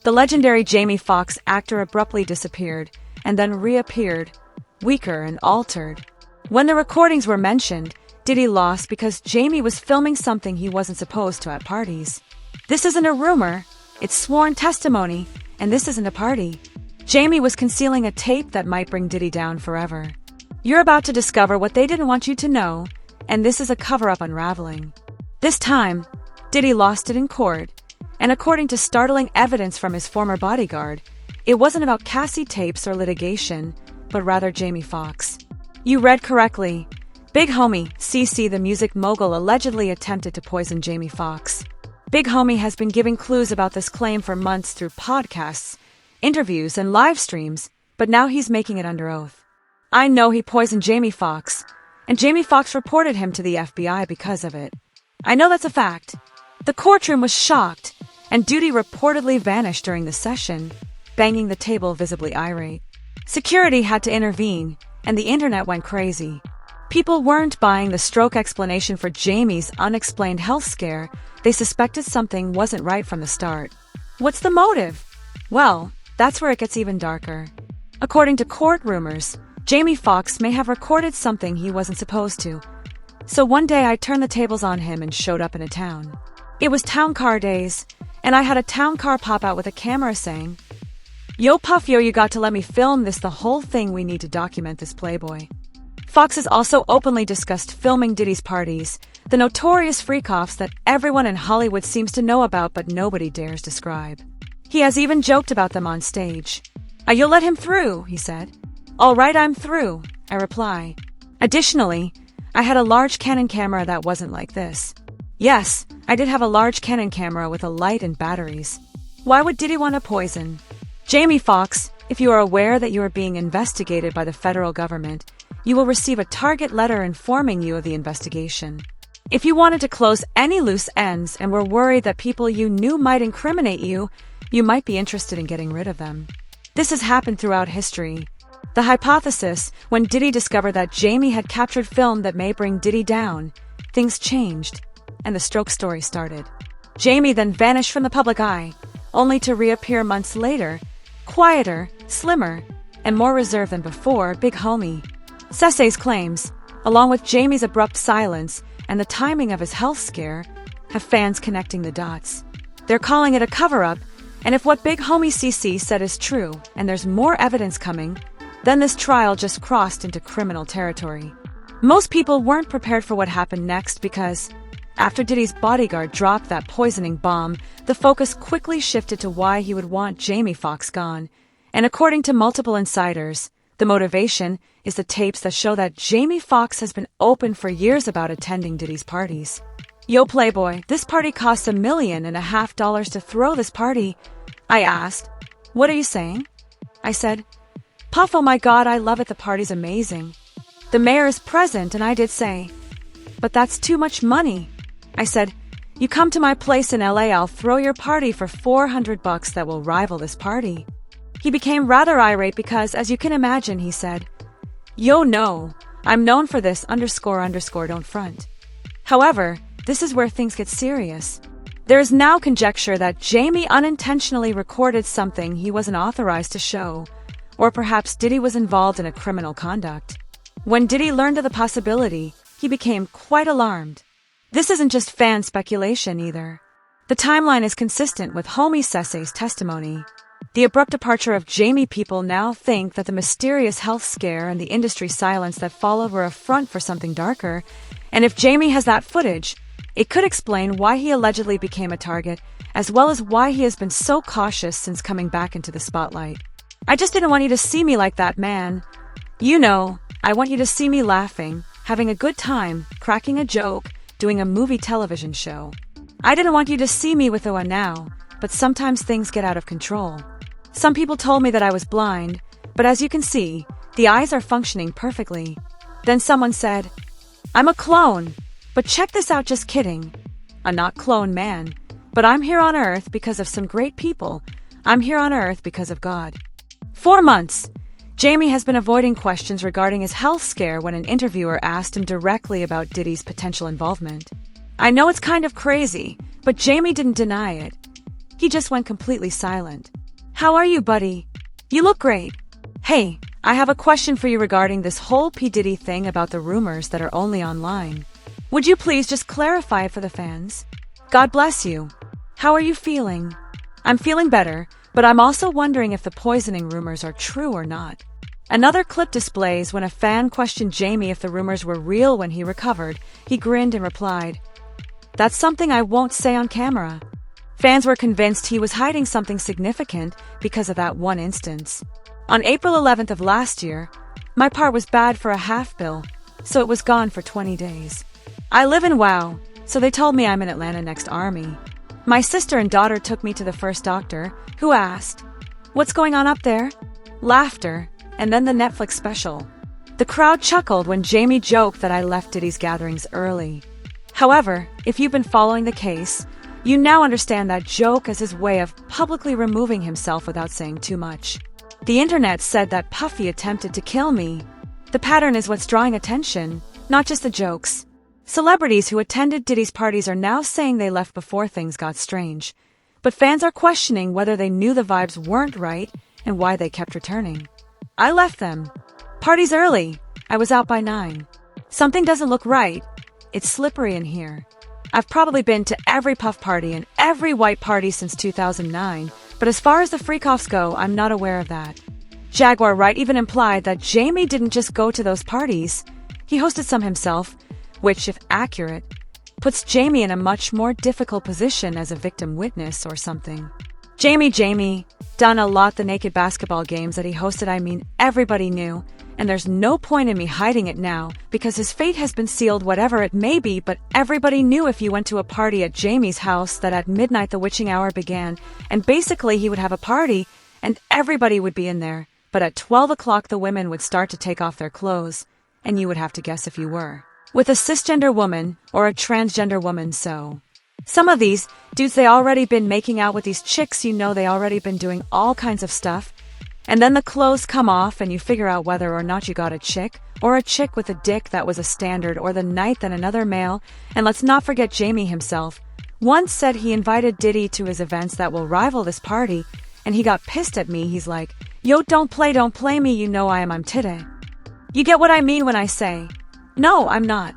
The legendary Jamie Foxx actor abruptly disappeared and then reappeared, weaker and altered. When the recordings were mentioned, Diddy lost because Jamie was filming something he wasn't supposed to at parties. This isn't a rumor, it's sworn testimony, and this isn't a party. Jamie was concealing a tape that might bring Diddy down forever. You're about to discover what they didn't want you to know, and this is a cover-up unraveling. This time, Diddy lost it in court, and according to startling evidence from his former bodyguard, it wasn't about Cassie tapes or litigation, but rather Jamie Foxx. You read correctly. Big Homie, CC the music mogul, allegedly attempted to poison Jamie Foxx. Big Homie has been giving clues about this claim for months through podcasts, interviews, and live streams, but now he's making it under oath. I know he poisoned Jamie Foxx, and Jamie Foxx reported him to the FBI because of it. I know that's a fact. The courtroom was shocked, and Diddy reportedly vanished during the session, banging the table visibly irate. Security had to intervene, and the internet went crazy. People weren't buying the stroke explanation for Jamie's unexplained health scare. They suspected something wasn't right from the start. What's the motive? Well, that's where it gets even darker. According to court rumors, Jamie Foxx may have recorded something he wasn't supposed to. So one day I turned the tables on him and showed up in a town. It was town car days, and I had a town car pop out with a camera saying, "Yo, Puff, yo, you got to let me film this, the whole thing, we need to document this playboy." Fox has also openly discussed filming Diddy's parties, the notorious freak-offs that everyone in Hollywood seems to know about but nobody dares describe. He has even joked about them on stage. "You'll let him through," he said. "All right, I'm through," I reply. Additionally, I had a large Canon camera that wasn't like this. Yes, I did have a large Canon camera with a light and batteries. Why would Diddy want to poison Jamie Foxx? If you are aware that you are being investigated by the federal government, you will receive a target letter informing you of the investigation. If you wanted to close any loose ends and were worried that people you knew might incriminate you, you might be interested in getting rid of them. This has happened throughout history. The hypothesis, when Diddy discovered that Jamie had captured film that may bring Diddy down, things changed, and the stroke story started. Jamie then vanished from the public eye, only to reappear months later, quieter, slimmer, and more reserved than before. Big Homie Sesay's claims, along with Jamie's abrupt silence and the timing of his health scare, have fans connecting the dots. They're calling it a cover-up, and if what Big Homie CC said is true, and there's more evidence coming, then this trial just crossed into criminal territory. Most people weren't prepared for what happened next because, after Diddy's bodyguard dropped that poisoning bomb, the focus quickly shifted to why he would want Jamie Foxx gone. And according to multiple insiders, the motivation is the tapes that show that Jamie Foxx has been open for years about attending Diddy's parties. "Yo, Playboy, this party costs $1.5 million to throw this party." I asked, "What are you saying?" I said, "Puff, oh my God, I love it, the party's amazing. The mayor is present," and I did say, "But that's too much money." I said, "You come to my place in LA, I'll throw your party for $400 that will rival this party." He became rather irate because, as you can imagine, he said, "Yo, no, I'm known for this, __, don't front." However, this is where things get serious. There is now conjecture that Jamie unintentionally recorded something he wasn't authorized to show, or perhaps Diddy was involved in a criminal conduct. When Diddy learned of the possibility, he became quite alarmed. This isn't just fan speculation either. The timeline is consistent with Homie Sesay's testimony. The abrupt departure of Jamie, people now think that the mysterious health scare and the industry silence that followed were a front for something darker, and if Jamie has that footage, it could explain why he allegedly became a target, as well as why he has been so cautious since coming back into the spotlight. "I just didn't want you to see me like that, man. You know, I want you to see me laughing, having a good time, cracking a joke, doing a movie television show. I didn't want you to see me with a now, but sometimes things get out of control. Some people told me that I was blind, but as you can see, the eyes are functioning perfectly." Then someone said, "I'm a clone, but check this out, just kidding. I'm not clone, man, but I'm here on Earth because of some great people. I'm here on Earth because of God." 4 months. Jamie has been avoiding questions regarding his health scare when an interviewer asked him directly about Diddy's potential involvement. I know it's kind of crazy, but Jamie didn't deny it. He just went completely silent. How are you, buddy? You look great. Hey, I have a question for you regarding this whole P. Diddy thing about the rumors that are only online. Would you please just clarify it for the fans? God bless you. How are you feeling? I'm feeling better, but I'm also wondering if the poisoning rumors are true or not. Another clip displays when a fan questioned Jamie if the rumors were real when he recovered. He grinned and replied, "That's something I won't say on camera." Fans were convinced he was hiding something significant because of that one instance. On April 11th of last year, my part was bad for a half bill, so it was gone for 20 days. I live in WoW, so they told me I'm in Atlanta next Army. My sister and daughter took me to the first doctor, who asked, "What's going on up there?" Laughter, and then the Netflix special. The crowd chuckled when Jamie joked that I left Diddy's gatherings early. However, if you've been following the case, you now understand that joke as his way of publicly removing himself without saying too much. The internet said that Puffy attempted to kill me. The pattern is what's drawing attention, not just the jokes. Celebrities who attended Diddy's parties are now saying they left before things got strange. But fans are questioning whether they knew the vibes weren't right and why they kept returning. I left them. Party's early. I was out by 9. Something doesn't look right. It's slippery in here. I've probably been to every Puff party and every white party since 2009, but as far as the freak-offs go, I'm not aware of that. Jaguar Wright even implied that Jamie didn't just go to those parties. He hosted some himself, which, if accurate, puts Jamie in a much more difficult position as a victim witness or something. Jamie done a lot the naked basketball games that he hosted. I mean, everybody knew, and there's no point in me hiding it now because his fate has been sealed, whatever it may be, but everybody knew if you went to a party at Jamie's house that at midnight the witching hour began, and basically he would have a party and everybody would be in there, but at 12 o'clock the women would start to take off their clothes, and you would have to guess if you were with a cisgender woman or a transgender woman. So some of these dudes, they already been making out with these chicks, you know, they already been doing all kinds of stuff. And then the clothes come off and you figure out whether or not you got a chick or a chick with a dick that was a standard, or the night that another male. And let's not forget Jamie himself once said he invited Diddy to his events that will rival this party, and he got pissed at me. He's like, "Yo, don't play me, you know I'm Diddy." You get what I mean when I say, no, I'm not.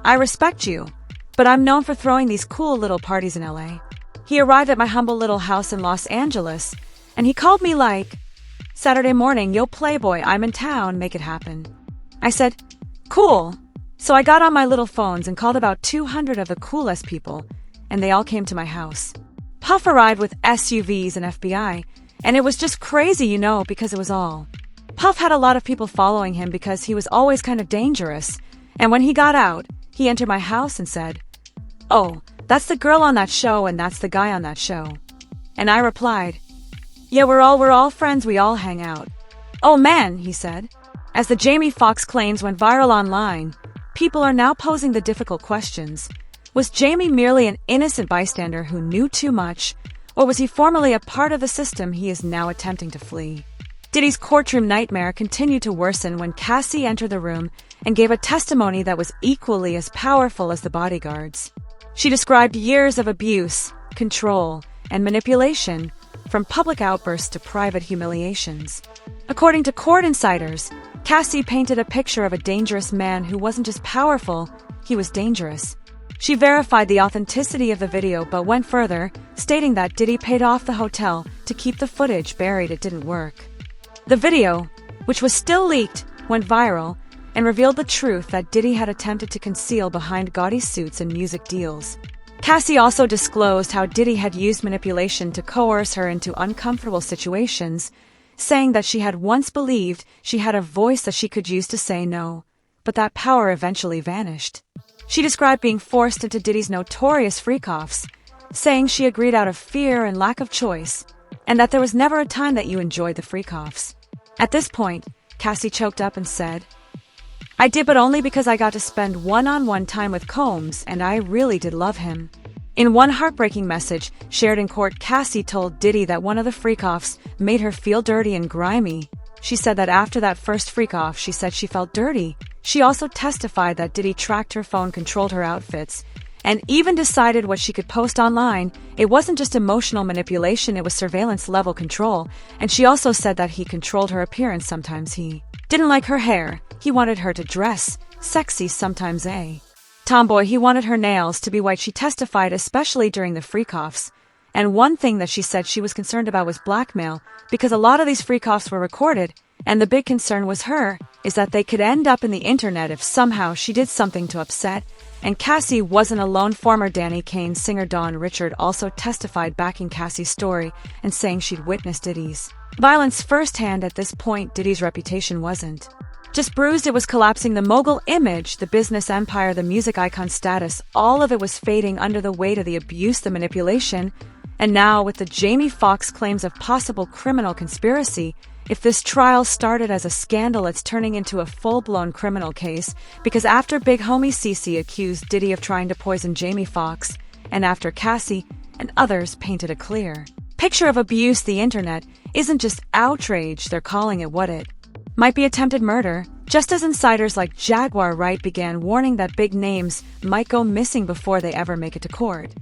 I respect you, but I'm known for throwing these cool little parties in LA. He arrived at my humble little house in Los Angeles, and he called me like, "Saturday morning, yo playboy, I'm in town, make it happen." I said, "Cool." So I got on my little phones and called about 200 of the coolest people, and they all came to my house. Puff arrived with SUVs and FBI, and it was just crazy, you know, because it was all. Puff had a lot of people following him because he was always kind of dangerous, and when he got out, he entered my house and said, "Oh, that's the girl on that show and that's the guy on that show." And I replied, "Yeah, we're all friends, we all hang out." "Oh man," he said. As the Jamie Foxx claims went viral online, people are now posing the difficult questions. Was Jamie merely an innocent bystander who knew too much, or was he formerly a part of the system he is now attempting to flee? Diddy's courtroom nightmare continued to worsen when Cassie entered the room and gave a testimony that was equally as powerful as the bodyguards. She described years of abuse, control, and manipulation, from public outbursts to private humiliations. According to court insiders, Cassie painted a picture of a dangerous man who wasn't just powerful, he was dangerous. She verified the authenticity of the video but went further, stating that Diddy paid off the hotel to keep the footage buried. It didn't work. The video, which was still leaked, went viral and revealed the truth that Diddy had attempted to conceal behind gaudy suits and music deals. Cassie also disclosed how Diddy had used manipulation to coerce her into uncomfortable situations, saying that she had once believed she had a voice that she could use to say no, but that power eventually vanished. She described being forced into Diddy's notorious freak-offs, saying she agreed out of fear and lack of choice, and that there was never a time that you enjoyed the freak-offs. At this point, Cassie choked up and said, "I did, but only because I got to spend one-on-one time with Combs, and I really did love him." In one heartbreaking message shared in court, Cassie told Diddy that one of the freak-offs made her feel dirty and grimy. She said that after that first freak-off, she said she felt dirty. She also testified that Diddy tracked her phone, controlled her outfits, and even decided what she could post online. It wasn't just emotional manipulation, it was surveillance-level control, and she also said that he controlled her appearance. Sometimes he didn't like her hair, he wanted her to dress sexy, sometimes a tomboy, he wanted her nails to be white. She testified, especially during the freak-offs. And one thing that she said she was concerned about was blackmail, because a lot of these freak-offs were recorded, and the big concern was her, is that they could end up in the internet if somehow she did something to upset. And Cassie wasn't alone. Former Danny Kane singer Dawn Richard also testified, backing Cassie's story and saying she'd witnessed Diddy's violence firsthand. At this point, Diddy's reputation wasn't just bruised, it was collapsing. The mogul image, the business empire, the music icon status, all of it was fading under the weight of the abuse, the manipulation. And now, with the Jamie Foxx claims of possible criminal conspiracy, if this trial started as a scandal, it's turning into a full-blown criminal case, because after big homie Cece accused Diddy of trying to poison Jamie Foxx, and after Cassie and others painted a clear picture of abuse, the internet isn't just outrage, they're calling it what it might be: attempted murder. Just as insiders like Jaguar Wright began warning that big names might go missing before they ever make it to court.